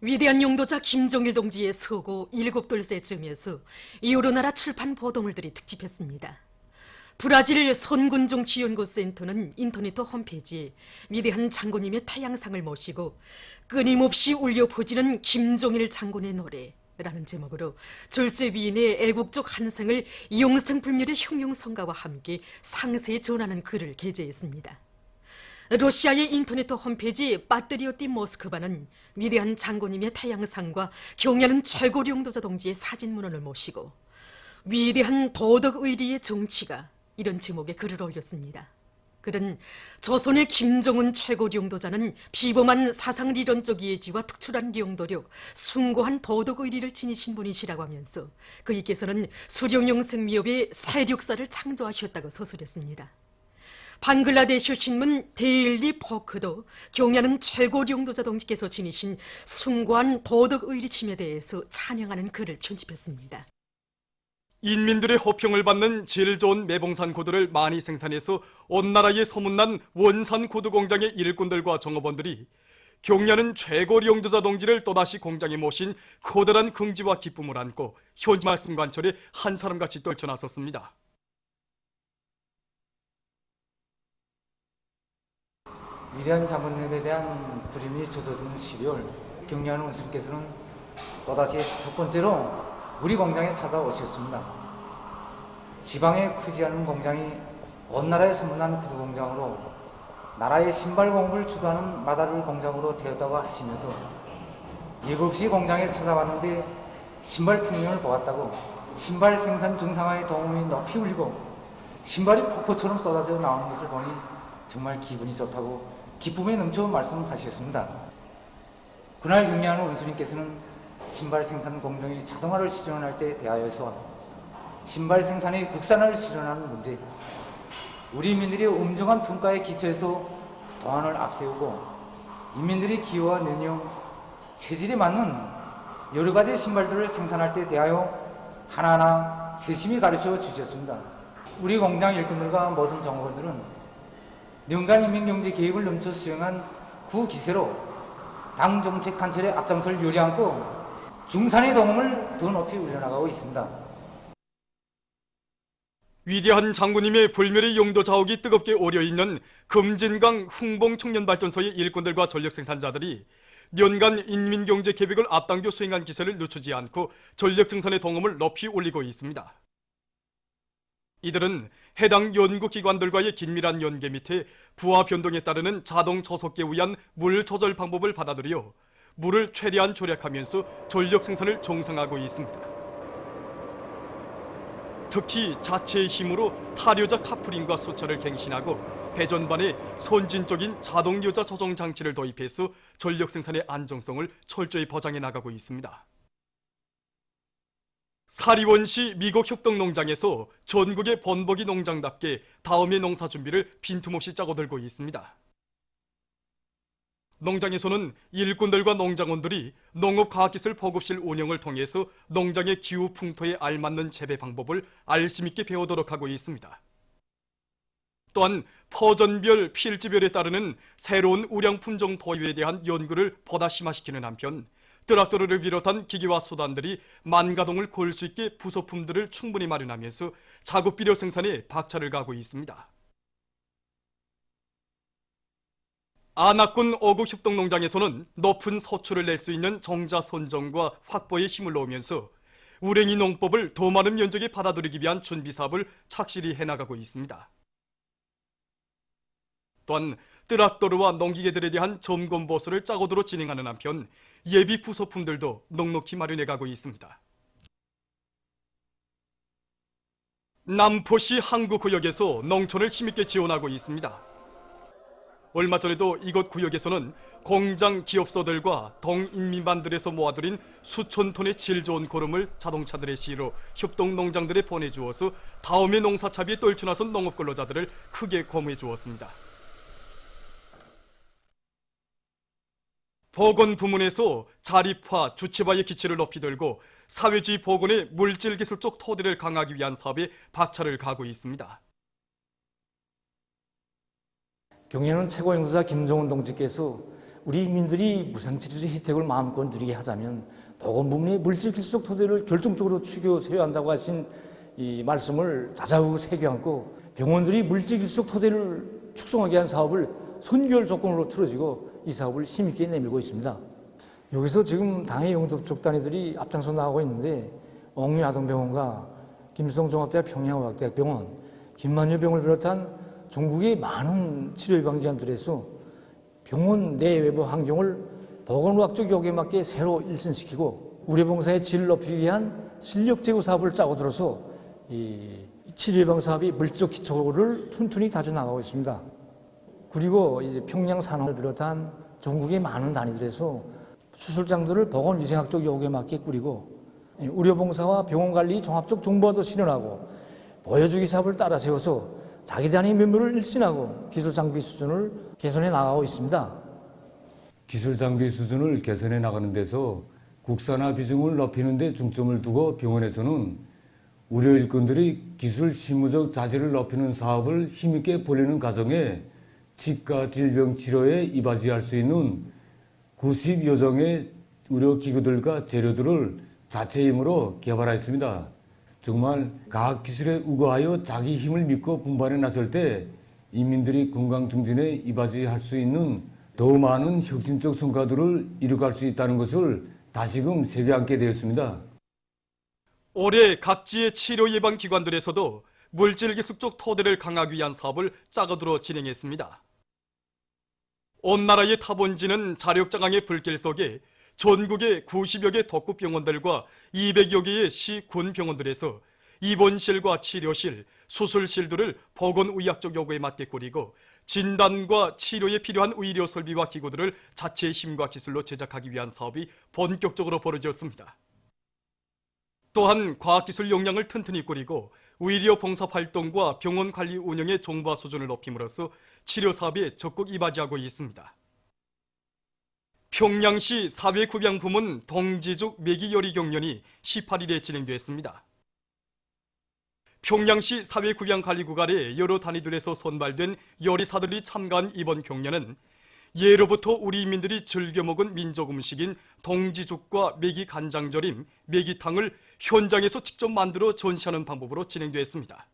위대한 용도자 김종일 동지의 서고 7돌새쯤에서 여러나라 출판 보도물들이 특집했습니다. 브라질 손군종 지원고센터는 인터넷 홈페이지에 위대한 장군님의 타향상을 모시고 끊임없이 울려 퍼지는 김종일 장군의 노래라는 제목으로 절세비인의 애국적 한생을 영생불멸의 형용성가와 함께 상세히 전하는 글을 게재했습니다. 러시아의 인터넷 홈페이지 빠뜨리오띠 모스크바는 위대한 장군님의 타향상과 경애하는 최고 용도자 동지의 사진문헌을 모시고 위대한 도덕의리의 정치가 이런 제목의 글을 올렸습니다. 글은 조선의 김정은 최고 용도자는 비범한 사상리론적 예지와 특출한 용도력, 숭고한 도덕의리를 지니신 분이시라고 하면서 그이께서는 수령영생미업의 세력사를 창조하셨다고 서술했습니다. 방글라데시 신문 데일리 포크도 경애하는 최고 용도자 동지께서 지니신 숭고한 도덕의리심에 대해서 찬양하는 글을 편집했습니다. 인민들의 호평을 받는 질 좋은 매봉산 고도를 많이 생산해서 온 나라에 소문난 원산 고도 공장의 일꾼들과 종업원들이 경애하는 최고 용도자 동지를 또다시 공장에 모신 커다란 긍지와 기쁨을 안고 현지 말씀 관철에 한 사람같이 떨쳐나섰습니다. 위대한 장군님에 대한 그림이 젖어든 12월, 경리하는 원수님께서는 또다시 첫 번째로 우리 공장에 찾아오셨습니다. 지방에 크지 않은 공장이 온 나라에 소문난 구두 공장으로 나라의 신발 공업을 주도하는 마다룰 공장으로 되었다고 하시면서 7시 공장에 찾아왔는데 신발 풍경을 보았다고, 신발 생산 정상화의 도움이 높이 울리고 신발이 폭포처럼 쏟아져 나오는 것을 보니 정말 기분이 좋다고 기쁨에 넘쳐 말씀하셨습니다. 그날 경리하는 원수님께서는 신발 생산 공정이 자동화를 실현할 때 대하여서 신발 생산의 국산화를 실현하는 문제, 우리 인민들이 엄정한 평가에 기초해서 도안을 앞세우고 인민들의 기호와 능력, 체질에 맞는 여러 가지 신발들을 생산할 때 대하여 하나하나 세심히 가르쳐 주셨습니다. 우리 공장 일꾼들과 모든 종업원들은 연간 인민경제 계획을 넘쳐 수행한 구기세로 당 정책 관철에 앞장설 요리않고 중산의 동음을 더 높이 올려나가고 있습니다. 위대한 장군님의 불멸의 용도 자욱이 뜨겁게 오려있는 금진강 흥봉청년발전소의 일꾼들과 전력생산자들이 연간 인민경제 계획을 앞당겨 수행한 기세를 늦추지 않고 전력생산의 동음을 높이 올리고 있습니다. 이들은 해당 연구기관들과의 긴밀한 연계 밑에 부하 변동에 따르는 자동 조속기에 의한 물 조절 방법을 받아들여 물을 최대한 절약하면서 전력 생산을 정상화하고 있습니다. 특히 자체의 힘으로 타료자 카프링과 수철을 갱신하고 배전반에 선진적인 자동 여자 조정 장치를 도입해서 전력 생산의 안정성을 철저히 보장해 나가고 있습니다. 사리원시 미국 협동농장에서 전국의 번복이 농장답게 다음의 농사 준비를 빈틈없이 짜고들고 있습니다. 농장에서는 일꾼들과 농장원들이 농업과학기술 보급실 운영을 통해서 농장의 기후 풍토에 알맞는 재배 방법을 알심 있게 배우도록 하고 있습니다. 또한 포전별, 필지별에 따르는 새로운 우량 품종 도입에 대한 연구를 보다 심화시키는 한편 트랙터를 비롯한 기기와 수단들이 만가동을 걸 수 있게 부속품들을 충분히 마련하면서 작업 비료 생산에 박차를 가하고 있습니다. 안악군 어국협동농장에서는 높은 소출을 낼 수 있는 정자 선정과 확보에 힘을 넣으면서 우랭이 농법을 더 많은 면적에 받아들이기 위한 준비 사업을 착실히 해나가고 있습니다. 또한 트랙터와 농기계들에 대한 점검 보수를 짜고도로 진행하는 한편 예비 부속품들도 넉넉히 마련해가고 있습니다. 남포시 항구구역에서 농촌을 힘있게 지원하고 있습니다. 얼마 전에도 이곳 구역에서는 공장 기업소들과 동인민반들에서 모아들인 수천 톤의 질 좋은 고름을 자동차들의 시로 협동농장들에 보내주어서 다음의 농사차비에 떨쳐나선 농업근로자들을 크게 고무해 주었습니다. 보건 부문에서 자립화, 주체화의 기치를 높이 들고 사회주의 보건의 물질기술적 토대를 강화하기 위한 사업에 박차를 가하고 있습니다. 경애하는 최고 용도자 김정은 동지께서 우리 인민들이 무상치료제 혜택을 마음껏 누리게 하자면 보건부문의 물질 길수적 토대를 결정적으로 추겨 세워야 한다고 하신 이 말씀을 자자우 새겨안고 병원들이 물질 길수적 토대를 축성하게 한 사업을 선결 조건으로 틀어지고 이 사업을 힘있게 내밀고 있습니다. 여기서 지금 당의 영도쪽 단위들이 앞장서 나가고 있는데 옥류아동병원과 김수동종합대학 평양의학대학병원, 김만유병원을 비롯한 전국의 많은 치료예방기관들에서 병원 내외부 환경을 보건의학적 요구에 맞게 새로 일신시키고 의료봉사의 질을 높이기 위한 실력 제고 사업을 짜고 들어서 이 치료예방 사업이 물적 기초를 튼튼히 다져나가고 있습니다. 그리고 이제 평양 산업을 비롯한 전국의 많은 단위들에서 수술장들을 보건위생학적 요구에 맞게 꾸리고 의료봉사와 병원관리 종합적 정보화도 실현하고 보여주기 사업을 따라 세워서 자기 단위 면모를 일신하고 기술 장비 수준을 개선해 나가고 있습니다. 기술 장비 수준을 개선해 나가는 데서 국산화 비중을 높이는 데 중점을 두고 병원에서는 의료 일꾼들이 기술 실무적 자질을 높이는 사업을 힘있게 벌이는 과정에 치과 질병 치료에 이바지할 수 있는 90여 종의 의료기구들과 재료들을 자체 힘으로 개발하였습니다. 정말 과학기술에 우거하여 자기 힘을 믿고 분발에 나설 때 인민들이 건강 증진에 이바지할 수 있는 더 많은 혁신적 성과들을 이뤄갈 수 있다는 것을 다시금 새겨안게 되었습니다. 올해 각지의 치료 예방 기관들에서도 물질 기술적 토대를 강화하기 위한 사업을 짜거들어 진행했습니다. 온 나라의 타본지는 자력장항의 불길 속에 전국의 90여 개 독급병원들과 200여 개의 시, 군 병원들에서 입원실과 치료실, 수술실들을 보건의학적 요구에 맞게 꾸리고 진단과 치료에 필요한 의료 설비와 기구들을 자체의 힘과 기술로 제작하기 위한 사업이 본격적으로 벌어졌습니다. 또한 과학기술 역량을 튼튼히 꾸리고 의료 봉사 활동과 병원 관리 운영의 정보화 수준을 높임으로써 치료 사업에 적극 이바지하고 있습니다. 평양시 사회구병 부문 동지죽 매기요리 경연이 18일에 진행됐습니다. 평양시 사회구병관리구간의 여러 단위들에서 선발된 요리사들이 참가한 이번 경연은 예로부터 우리 인민들이 즐겨 먹은 민족 음식인 동지죽과 매기 간장절임, 매기탕을 현장에서 직접 만들어 전시하는 방법으로 진행됐습니다.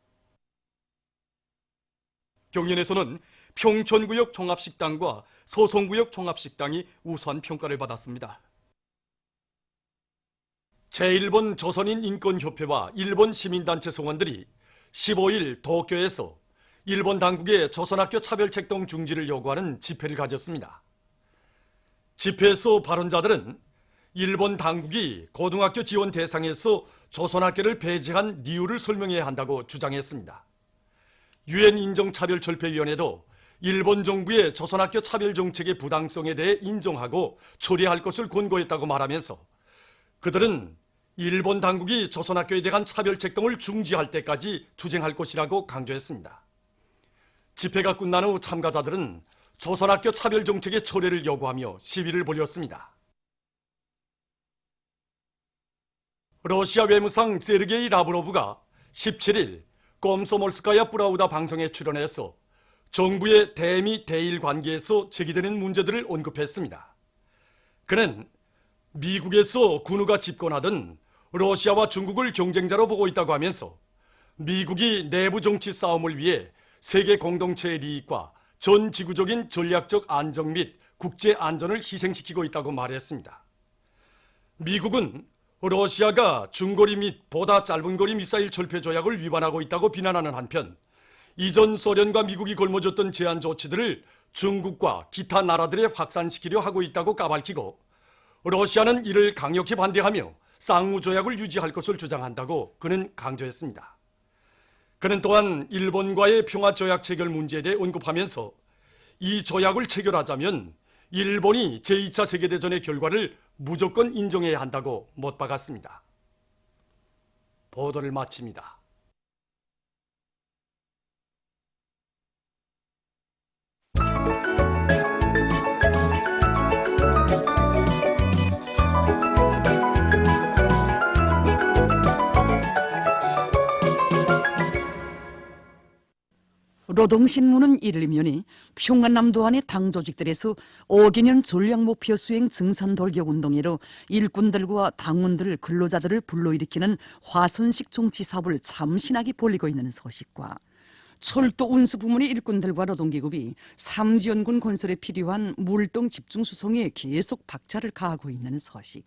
경연에서는 평촌구역 종합식당과 소송구역 종합식당이 우수한 평가를 받았습니다. 제1본 조선인 인권협회와 일본 시민단체 성원들이 15일 도쿄에서 일본 당국의 조선학교 차별책동 중지를 요구하는 집회를 가졌습니다. 집회에서 발언자들은 일본 당국이 고등학교 지원 대상에서 조선학교를 배제한 이유를 설명해야 한다고 주장했습니다. 유엔 인정차별철폐위원회도 일본 정부의 조선학교 차별 정책의 부당성에 대해 인정하고 처리할 것을 권고했다고 말하면서 그들은 일본 당국이 조선학교에 대한 차별책동을 중지할 때까지 투쟁할 것이라고 강조했습니다. 집회가 끝난 후 참가자들은 조선학교 차별 정책의 철회를 요구하며 시위를 벌였습니다. 러시아 외무상 세르게이 라브로브가 17일 꼼소몰스카야 프라우다 방송에 출연해서 정부의 대미 대일 관계에서 제기되는 문제들을 언급했습니다. 그는 미국에서 군우가 집권하던 러시아와 중국을 경쟁자로 보고 있다고 하면서 미국이 내부 정치 싸움을 위해 세계 공동체의 이익과 전 지구적인 전략적 안정 및 국제 안전을 희생시키고 있다고 말했습니다. 미국은 러시아가 중거리 및 보다 짧은 거리 미사일 철폐 조약을 위반하고 있다고 비난하는 한편 이전 소련과 미국이 걸머졌던 제한 조치들을 중국과 기타 나라들에 확산시키려 하고 있다고 까발키고 러시아는 이를 강력히 반대하며 쌍무조약을 유지할 것을 주장한다고 그는 강조했습니다. 그는 또한 일본과의 평화조약 체결 문제에 대해 언급하면서 이 조약을 체결하자면 일본이 제2차 세계대전의 결과를 무조건 인정해야 한다고 못 박았습니다. 보도를 마칩니다. 노동신문은 1면이 평안남도안의 당 조직들에서 5개년 전략목표 수행 증산 돌격운동회로 일꾼들과 당원들, 근로자들을 불러일으키는 화선식 정치사업을 참신하게 벌이고 있는 소식과 철도 운수 부문의 일꾼들과 노동계급이 삼지연군 건설에 필요한 물동 집중수송에 계속 박차를 가하고 있는 소식,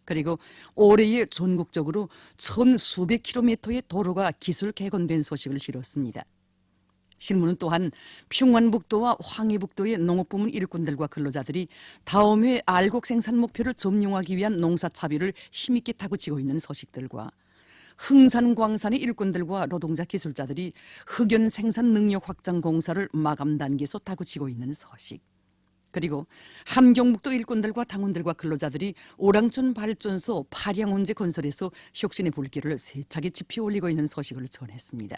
그리고 올해에 전국적으로 1,수백 킬로미터의 도로가 기술 개건된 소식을 실었습니다. 신문은 또한 평안북도와 황해북도의 농업부문 일꾼들과 근로자들이 다음해 알곡 생산 목표를 점령하기 위한 농사차별을 힘있게 타고치고 있는 소식들과 흥산 광산의 일꾼들과 노동자 기술자들이 흑연 생산 능력 확장 공사를 마감 단계에서 타고치고 있는 소식, 그리고 함경북도 일꾼들과 당원들과 근로자들이 오랑촌 발전소 파량원제 건설에서 혁신의 불길을 세차게 지피 올리고 있는 소식을 전했습니다.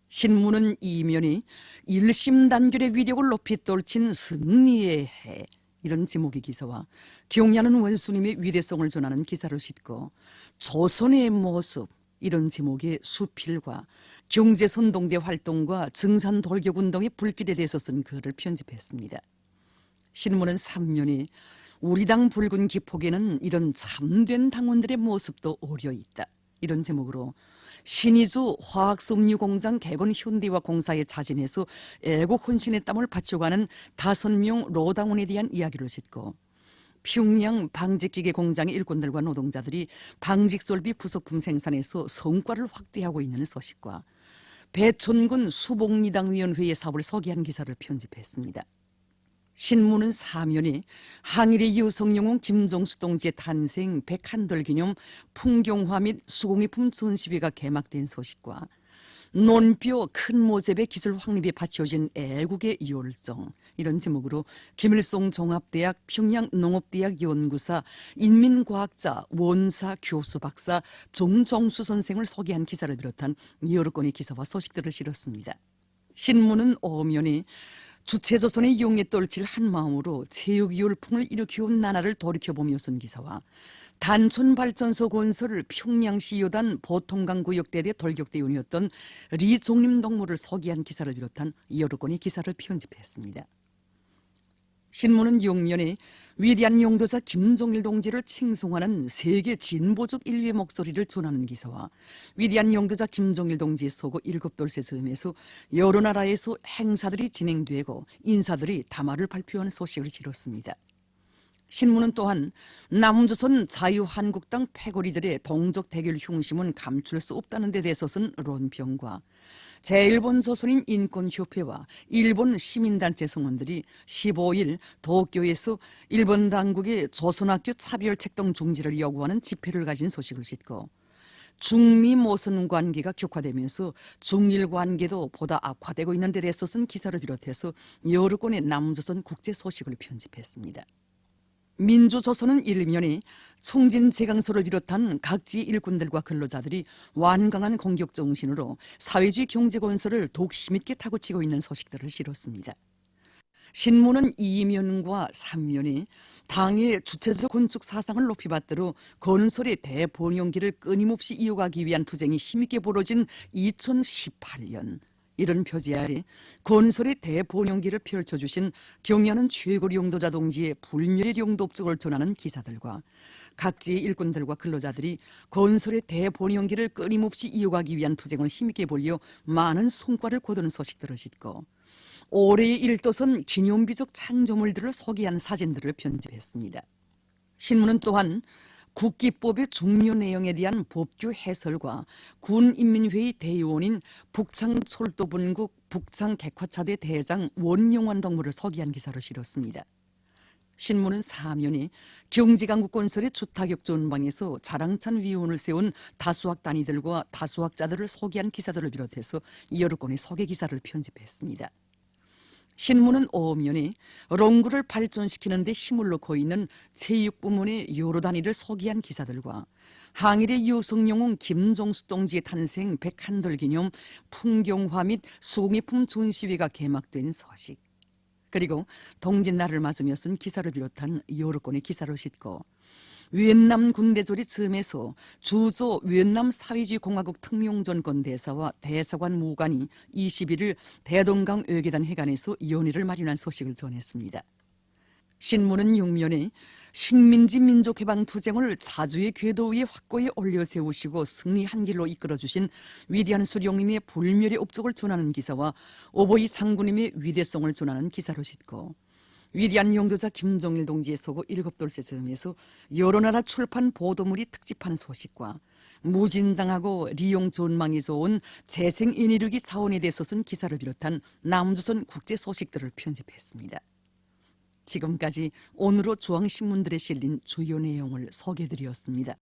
신문은 2면이 일심단결의 위력을 높이 떨친 승리의 해, 이런 제목의 기사와 경야는 원수님의 위대성을 전하는 기사를 싣고 조선의 모습, 이런 제목의 수필과 경제선동대 활동과 증산돌격운동의 불길에 대해서 쓴 글을 편집했습니다. 신문은 3면이 우리 당 붉은 기폭에는 이런 참된 당원들의 모습도 오려 있다, 이런 제목으로 신의주 화학섬유공장 개건 현대화 공사에 자진해서 애국 헌신의 땀을 바쳐가는 5명 로당원에 대한 이야기를 싣고 평양 방직기계 공장의 일꾼들과 노동자들이 방직설비 부속품 생산에서 성과를 확대하고 있는 소식과 배천군 수복리당위원회의 사업을 소개한 기사를 편집했습니다. 신문은 4면이 항일의 여성영웅 김종수 동지의 탄생 101돌 기념 풍경화 및 수공예품 전시회가 개막된 소식과 논뼈 큰 모재배 기술 확립에 바쳐진 애국의 열정, 이런 제목으로 김일성 종합대학 평양농업대학 연구사 인민과학자 원사 교수 박사 정정수 선생을 소개한 기사를 비롯한 여러 건의 기사와 소식들을 실었습니다. 신문은 5면이 주체조선의 용에 떨칠 한마음으로 체육열풍을 일으켜온 나라를 돌이켜보며 쓴 기사와 단촌발전소 건설을 평양시 요단 보통강구역대대 돌격대원이었던 리종림동무를 소개한 기사를 비롯한 여러 건의 기사를 편집했습니다. 신문은 6면에 위대한 용도자 김종일 동지를 칭송하는 세계 진보적 인류의 목소리를 전하는 기사와 위대한 용도자 김종일 동지의 소고 7돌쇠 즈음에서 여러 나라에서 행사들이 진행되고 인사들이 담화를 발표하는 소식을 실었습니다. 신문은 또한 남조선 자유한국당 패거리들의 동족 대결 흉심은 감출 수 없다는 데 대해서 쓴論평과 제1본 조선인 인권협회와 일본 시민단체 성원들이 15일 도쿄에서 일본 당국의 조선학교 차별책동 중지를 요구하는 집회를 가진 소식을 싣고 중미 모선 관계가 격화되면서 중일 관계도 보다 악화되고 있는 데 대해서 쓴 기사를 비롯해서 여러 건의 남조선 국제 소식을 편집했습니다. 민주조선은 1면이 총진제강소를 비롯한 각지 일꾼들과 근로자들이 완강한 공격 정신으로 사회주의 경제건설을 더욱 힘있게 타고치고 있는 소식들을 실었습니다. 신문은 2면과 3면이 당의 주체적 건축 사상을 높이 받들어 건설의 대본영기를 끊임없이 이어가기 위한 투쟁이 힘있게 벌어진 2018년, 이런 표지 아래 건설의 대본영기를 펼쳐주신 경야는 최고 용도자 동지의 불멸의 용도 업적을 전하는 기사들과 각지의 일꾼들과 근로자들이 건설의 대본영기를 끊임없이 이어가기 위한 투쟁을 힘있게 벌여 많은 성과를 거두는 소식들을 싣고 올해의 일도선 기념비적 창조물들을 소개한 사진들을 편집했습니다. 신문은 또한 국기법의 중요 내용에 대한 법규 해설과 군인민회의 대의원인 북창철도분국 북창객화차대 대장 원용환 동무를 소개한 기사를 실었습니다. 신문은 4면이 경제강국 건설의 주타격 전방에서 자랑찬 위원을 세운 다수학 단위들과 다수학자들을 소개한 기사들을 비롯해서 여러 건의 소개 기사를 편집했습니다. 신문은 5면이 롱구를 발전시키는 데 힘을 넣고 있는 체육부문의 여러 단위를 소개한 기사들과 항일의 여성영웅 김종수 동지의 탄생 101돌 기념 풍경화 및 수공예품 전시회가 개막된 소식, 그리고 동짓날을 맞으며 쓴 기사를 비롯한 여러 건의 기사를 싣고 위엔남 군대조리 즈음에서 주조 위엔남 사회주의 공화국 특명전권 대사와 대사관 무관이 21일 대동강 외교단 회관에서 연회를 마련한 소식을 전했습니다. 신문은 육면에 식민지 민족해방 투쟁을 자주의 궤도 위에 확고히 올려세우시고 승리한 길로 이끌어주신 위대한 수령님의 불멸의 업적을 전하는 기사와 오보이 장군님의 위대성을 전하는 기사로 싣고 위대한 영도자 김종일 동지의 서고 7돌쇠 즈음에서 여러 나라 출판 보도물이 특집한 소식과 무진장하고 리용 전망이 좋은 재생인이르기 사원에 대해서 쓴 기사를 비롯한 남조선 국제 소식들을 편집했습니다. 지금까지 오늘로 중앙신문들에 실린 주요 내용을 소개해드렸습니다.